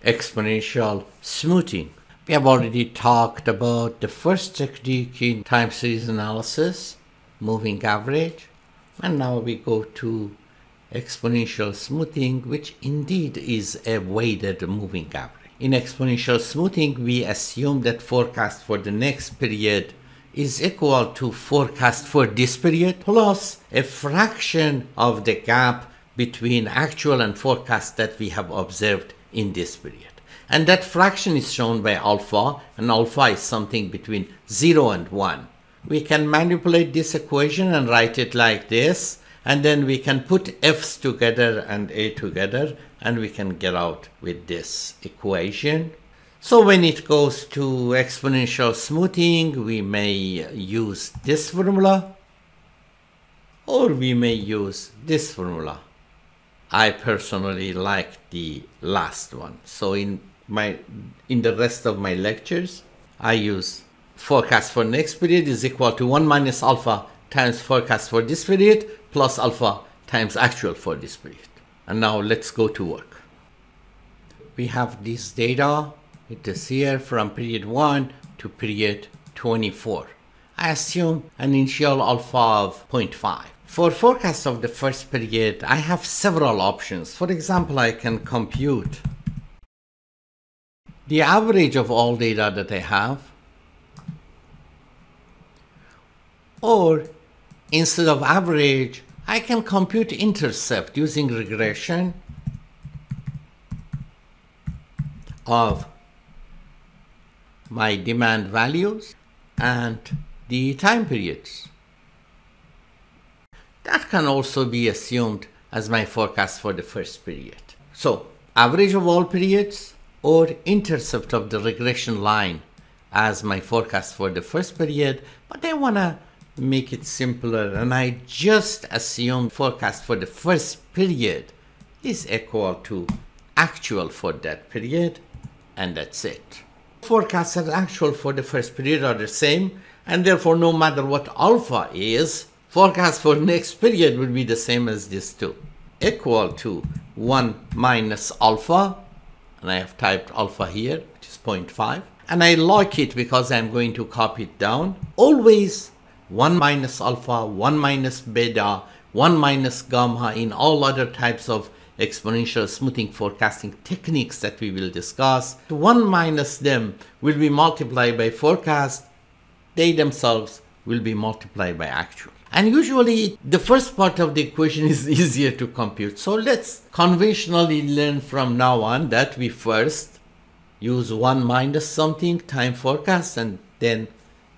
exponential smoothing. We have already talked about the first technique in time series analysis, moving average, and now we go to exponential smoothing, which indeed is a weighted moving average. In exponential smoothing, we assume that forecast for the next period is equal to forecast for this period plus a fraction of the gap between actual and forecast that we have observed in this period. And that fraction is shown by alpha, and alpha is something between 0 and 1. We can manipulate this equation and write it like this, and then we can put f's together and a together, and we can get out with this equation. So when it goes to exponential smoothing, we may use this formula, or we may use this formula. I personally like the last one. So in the rest of my lectures, I use forecast for next period is equal to 1 minus alpha times forecast for this period plus alpha times actual for this period. And now let's go to work. We have this data. It is here from period 1 to period 24. I assume an initial alpha of 0.5. For forecast of the first period, I have several options. For example, I can compute the average of all data that I have, or instead of average, I can compute intercept using regression of my demand values and the time periods. That can also be assumed as my forecast for the first period. So, average of all periods or intercept of the regression line as my forecast for the first period, but I want to make it simpler, and I just assume forecast for the first period is equal to actual for that period, and that's it. Forecast and actual for the first period are the same, and therefore no matter what alpha is, forecast for next period will be the same as this too. Equal to 1 minus alpha, and I have typed alpha here, which is 0.5, and I like it because I'm going to copy it down. Always 1 minus alpha, 1 minus beta, 1 minus gamma in all other types of exponential smoothing forecasting techniques that we will discuss. 1 minus them will be multiplied by forecast. They themselves will be multiplied by actual. And usually the first part of the equation is easier to compute. So let's conventionally learn from now on that we first use 1 minus something time forecast, and then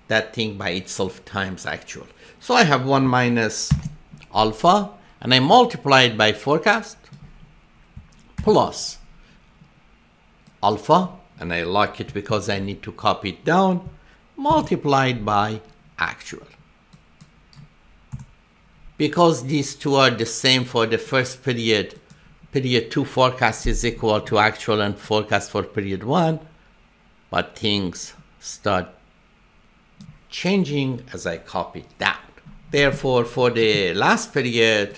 that thing by itself times actual. So I have 1 minus alpha, and I multiply it by forecast plus alpha, and I like it because I need to copy it down, multiplied by actual. Because these two are the same for the first period, period 2 forecast is equal to actual and forecast for period 1, but things start changing as I copy it down. Therefore, for the last period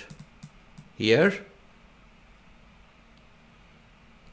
here,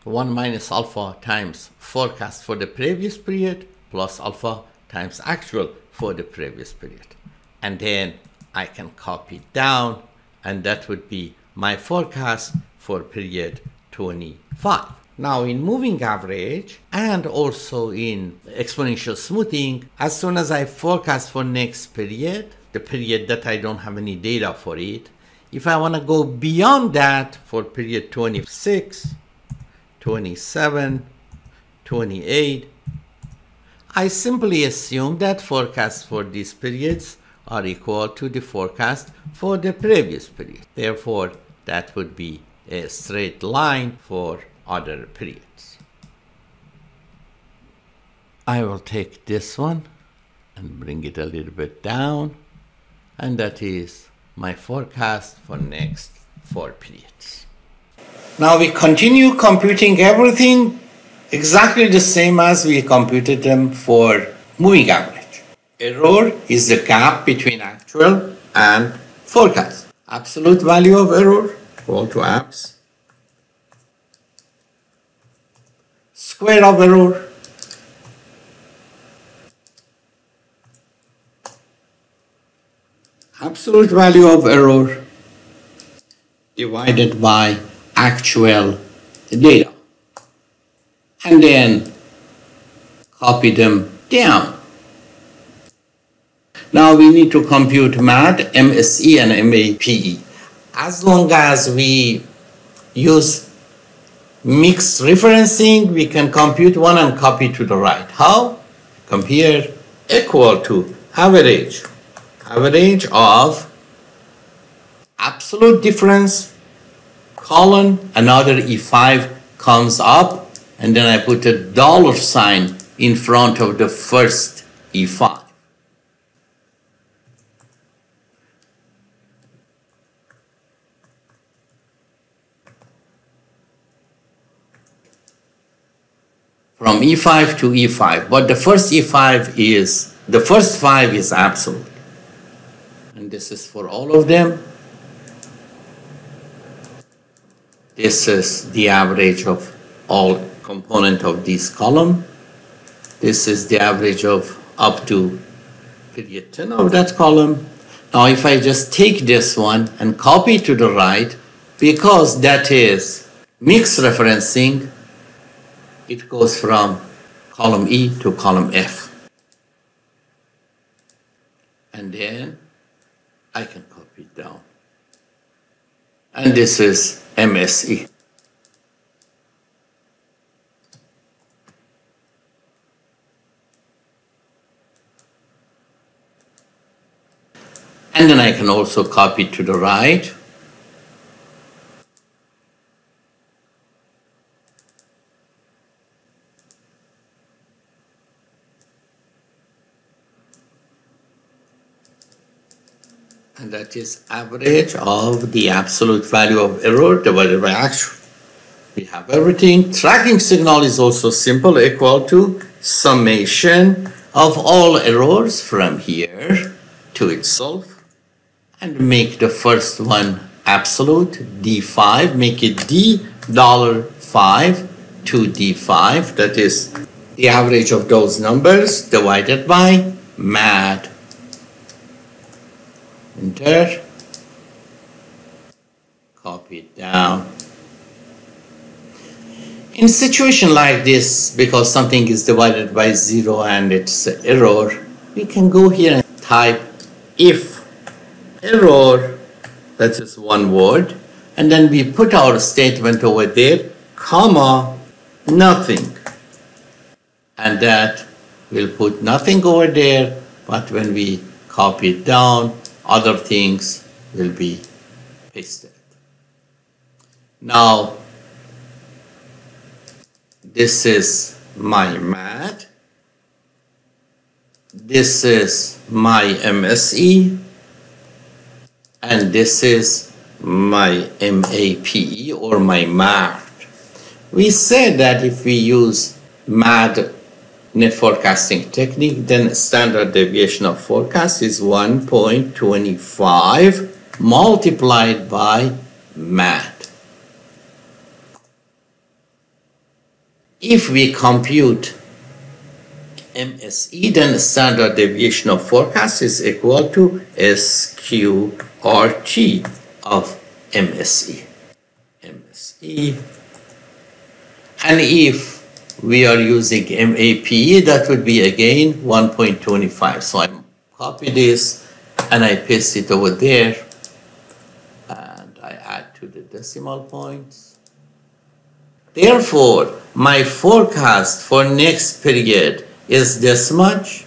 1 minus alpha times forecast for the previous period plus alpha times actual for the previous period. And then I can copy it down, and that would be my forecast for period 25. Now in moving average and also in exponential smoothing, as soon as I forecast for next period, the period that I don't have any data for it, if I want to go beyond that for period 26, 27, 28, I simply assume that forecast for these periods are equal to the forecast for the previous period. Therefore, that would be a straight line for other periods. I will take this one and bring it a little bit down, and that is my forecast for next 4 periods. Now we continue computing everything exactly the same as we computed them for moving average. Error is the gap between actual and forecast. Absolute value of error equal to abs square of error. Absolute value of error divided by actual data. And then copy them down. Now we need to compute MAD, MSE, and MAPE. As long as we use mixed referencing, we can compute one and copy to the right. How? Compare equal to average of absolute difference, colon, another E5 comes up, and then I put a dollar sign in front of the first E5. From E5 to E5, but the first E5 is, the first 5 is absolute. And this is for all of them. This is the average of all component of this column. This is the average of up to period 10 of that column. Now if I just take this one and copy to the right, because that is mixed referencing, it goes from column E to column F. And then I can copy it down. And this is MSE. And then I can also copy to the right. And that is average of the absolute value of error divided by actual. We have everything. Tracking signal is also simple, equal to summation of all errors from here to itself. And make the first one absolute, D5, make it $5 to D5. That is the average of those numbers divided by MAD. Enter, copy it down. In a situation like this, because something is divided by 0 and it's an error, we can go here and type if error, that is one word, and then we put our statement over there, comma, nothing. And that will put nothing over there, but when we copy it down, other things will be pasted. Now, this is my MAD, this is my MSE, and this is my MAPE or my MAD. We said that if we use MAD net forecasting technique, then standard deviation of forecast is 1.25 multiplied by MAD. If we compute MSE, then standard deviation of forecast is equal to SQRT of MSE. And if we are using MAPE, that would be again 1.25. So I copy this and I paste it over there and I add to the decimal points. Therefore, my forecast for next period is this much,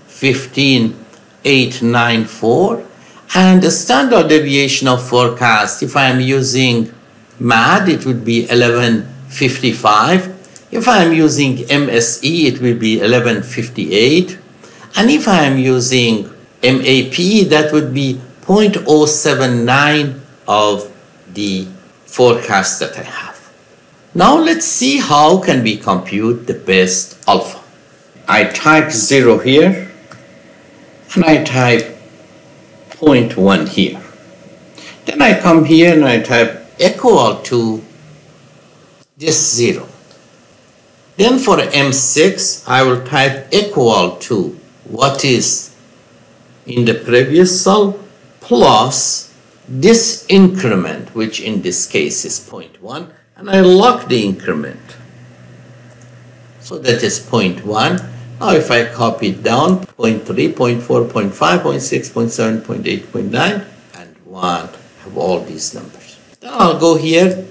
15,894, and the standard deviation of forecast, if I am using MAD, it would be 1155. If I am using MSE, it will be 1158. And if I am using MAPE, that would be 0.079 of the forecast that I have. Now let's see how can we compute the best alpha. I type 0 here, and I type 0.1 here. Then I come here and I type equal to this 0. Then for M6, I will type equal to what is in the previous cell plus this increment, which in this case is 0.1, and I lock the increment. So that is 0.1. Now if I copy it down, 0.3, 0.4, 0.5, 0.6, 0.7, 0.8, 0.9, and 1, have all these numbers. Then I'll go here,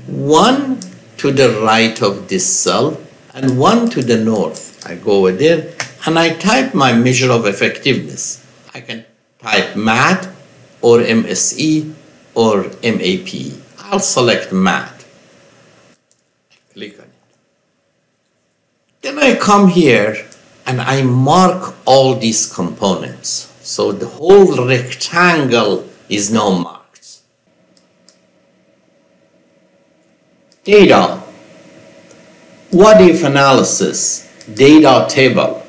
1 to the right of this cell, and 1 to the north. I go over there, and I type my measure of effectiveness. I can type MAT, or MSE, or MAPE. I'll select MAT. Click on it. Then I come here and I mark all these components. So the whole rectangle is now marked. Data. What if analysis? Data table.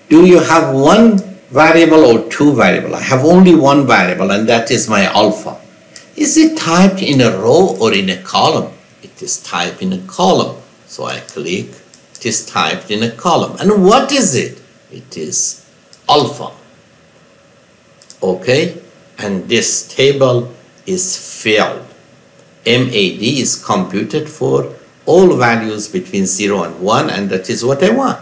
Do you have one variable or two variables? I have only one variable, and that is my alpha. Is it typed in a row or in a column? It is typed in a column. So I click. It is typed in a column. And what is it? It is alpha. Okay? And this table is filled. MAD is computed for all values between 0 and 1, and that is what I want.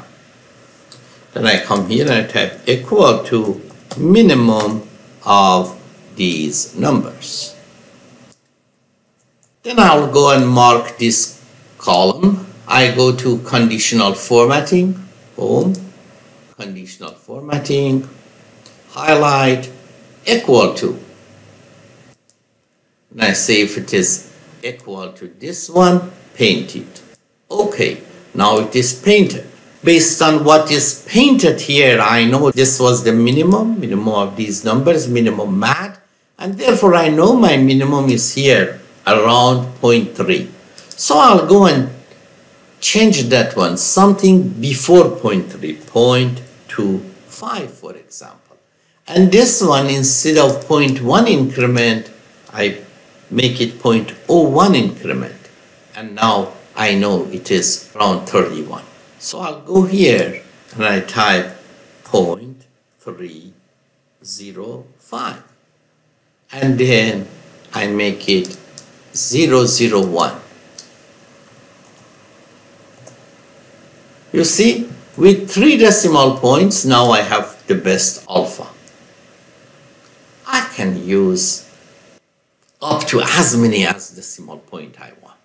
Then I come here and I type equal to minimum of these numbers. Then I'll go and mark this column. I go to conditional formatting, home, conditional formatting, highlight, equal to. And I say if it is equal to this one, paint it. Okay, now it is painted. Based on what is painted here, I know this was the minimum of these numbers, minimum MAD, and therefore I know my minimum is here around 0.3. So I'll go and change that one, something before 0.3, 0.25 for example. And this one, instead of 0.1 increment, I make it 0.01 increment. And now I know it is around 31. So I'll go here and I type 0.305. And then I make it 001. You see, with 3 decimal points, now I have the best alpha. I can use up to as many as decimal point I want.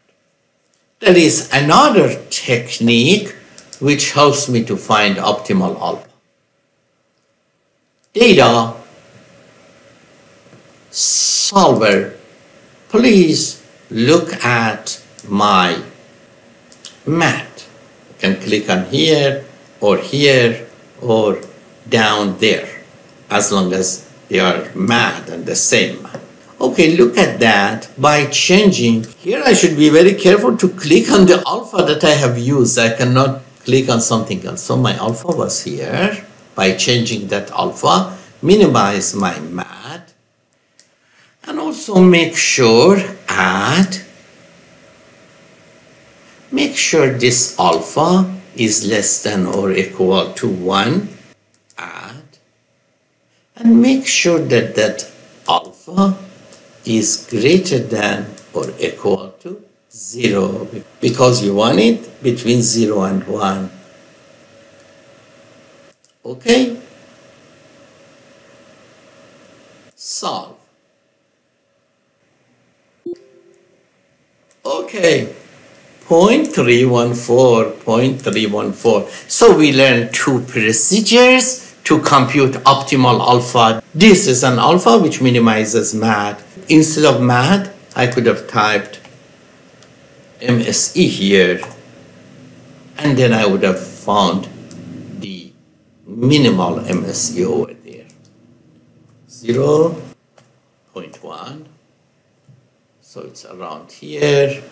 There is another technique which helps me to find optimal alpha. Data solver, please look at my mat. You can click on here or down there, as long as they are mat and the same mat. Okay, look at that. By changing, here I should be very careful to click on the alpha that I have used. I cannot click on something else. So my alpha was here. By changing that alpha, minimize my mat. And also make sure this alpha is less than or equal to 1. And make sure that alpha is greater than or equal to 0, because you want it between 0 and 1. Okay? Solve. Okay. 0.314, 0.314. So we learned 2 procedures to compute optimal alpha. This is an alpha which minimizes MAD. Instead of MAD, I could have typed MSE here, and then I would have found the minimal MSE over there. 0.1. So it's around here,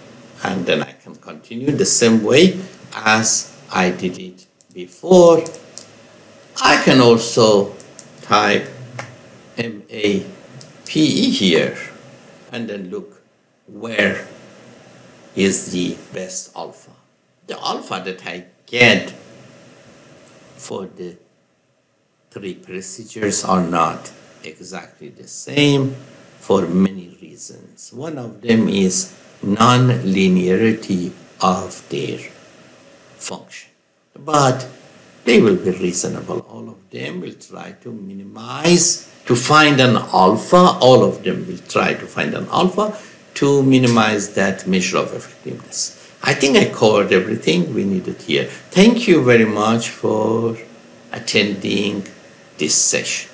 and then I can continue the same way as I did it before. I can also type MAPE here and then look where is the best alpha. The alpha that I get for the three procedures are not exactly the same for many reasons. One of them is non-linearity of their function. But they will be reasonable. All of them will try to minimize to find an alpha. All of them will try to find an alpha to minimize that measure of effectiveness. I think I covered everything we needed here. Thank you very much for attending this session.